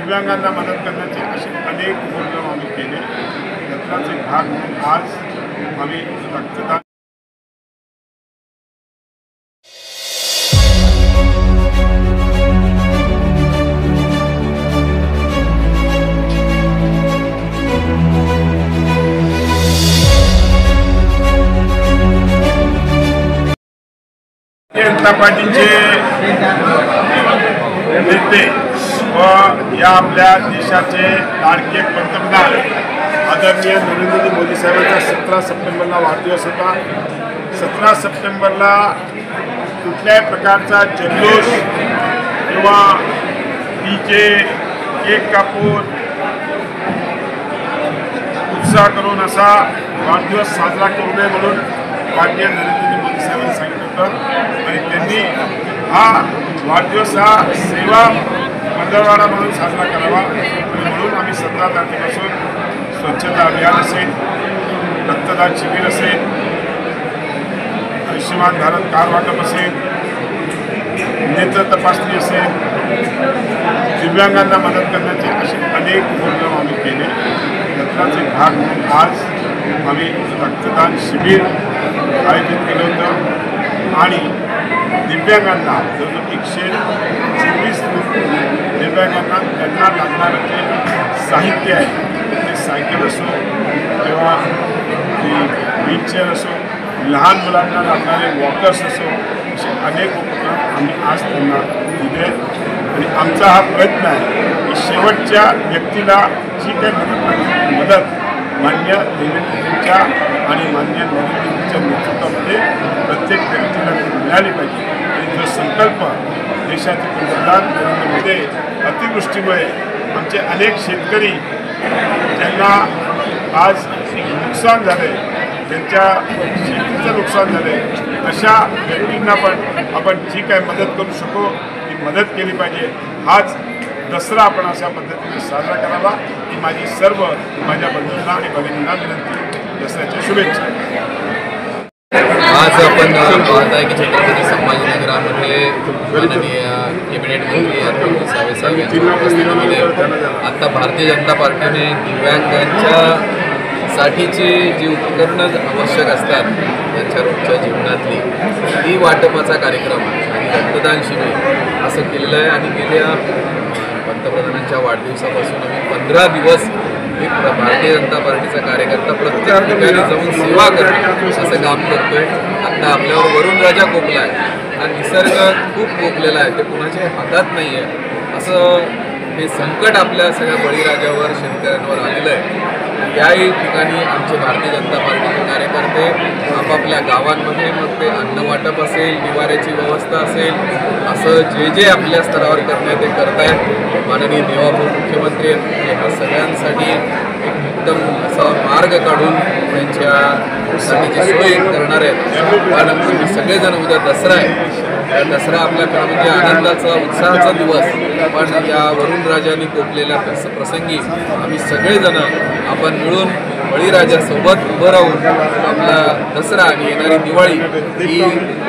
दिव्यांगांना मदत करण्याचे असे अनेक उपक्रम आम्ही केले। त्याचाच एक भाग म्हणून आज आम्ही रक्तदान जनता पार्टीचे नेते व या आपल्या देशाचे लाडके पंतप्रधान आदरणीय नरेंद्र मोदी साहेबांचा 17 सप्टेंबरला वाढदिवस होता। 17 सप्टेंबरला कुठल्याही प्रकारचा जल्लोष किंवा डीजे केक कापून उत्साह करून असा वाढदिवस साजरा करू नये म्हणून माननीय नरेंद्र मोदी साहेबांनी सांगितलं होतं आणि त्यांनी हा वाढदिवस हा सेवा मंगळवाडा म्हणून साजरा करावा आणि म्हणून आम्ही 17 तारखेपासून स्वच्छता अभियान असेल, रक्तदान शिबिर असेल, आयुष्यमान भारत कार्ड वाटप असेल, नेत्र तपासणी असेल, दिव्यांगांना मदत करण्याचे असे अनेक उपक्रम आम्ही केले। त्याचाच एक भाग म्हणून आज आम्ही रक्तदान शिबिर आयोजित केलं होतं आणि दिव्यांगांना जवळजवळ 124 दिव्यांगांना त्यांना लागणारं जे साहित्य आहे ते सायकल असो किंवा व्हीलचेअर असो, लहान मुलांना लागणारे वॉकर्स असो, असे अनेक उपक्रम आम्ही आज त्यांना दिले आणि आमचा हा प्रयत्न आहे की शेवटच्या व्यक्तीला जी काही मदत मान्य देवेंद्रजींच्या आणि मान्य नरेंद्रजींच्या नेतृत्वामध्ये प्रत्येक व्यक्तीला मिळाली पाहिजे आणि जो संकल्प देशाचे पंतप्रधान नरेंद्र मोदी अतिवृष्टीमुळे आमचे अनेक शेतकरी ज्यांना आज नुकसान झाले, त्यांच्या शेतीचं नुकसान झाले, अशा व्यक्तींना पण आपण जी काय मदत करू शकू ती मदत केली पाहिजे। हाच दसरा आपण अशा पद्धतीने साजरा करावा ही माझी सर्व माझ्या बंधूंना आणि भगिनींना विनंती। दसऱ्याच्या शुभेच्छा। आज आपण पाहत आहे की छत्रपती संभाजीनगरामध्ये माननीय कॅबिनेट मंत्री अतुल सावे यांच्या उपस्थितीमध्ये आता भारतीय जनता पार्टीने दिव्यांगांच्या साठीची जी उपकरणं आवश्यक असतात त्यांच्या रोजच्या जीवनातली ती वाटपाचा कार्यक्रम आणि रक्तदान शिबिर असं केलेलं आहे आणि गेल्या पंतप्रधानांच्या वाढदिवसापासून आम्ही 15 दिवस एक भारतीय जनता पार्टीचा कार्यकर्ता प्रत्येक ठिकाणी जाऊन सेवा करणं असं काम करतोय। आता आपल्यावर वरुण राजा कोपला आहे, हा निसर्ग खूप कोपलेला आहे, ते कुणाच्या हातात नाही आहे, असं हे संकट आपल्या सगळ्या बळीराजावर शेतकऱ्यांवर आलेलं आहे। याही ठिकाणी आमचे भारतीय जनता पार्टीचे कार्यकर्ते आपापल्या गावांमध्ये मग ते अन्न वाटप असेल, निवाऱ्याची व्यवस्था असेल, असं जे आपल्या स्तरावर करण्यात ते करत आहेत। माननीय देवाभाऊ मुख्यमंत्री ह्या सगळ्यांसाठी एक उत्तम असा मार्ग काढून त्यांच्यासाठीची सोय करणार आहेत। कारण तुम्ही सगळेजण उद्या दसरा आहे, दसरा आपल्याकडे म्हणजे आनंदाचा उत्साहाचा दिवस, पण या वरुण राजांनी कोपलेल्या प्रसंगी आम्ही सगळेजण आपण मिळून बळीराजासोबत उभं राहून आपला दसरा आणि येणारी दिवाळी ही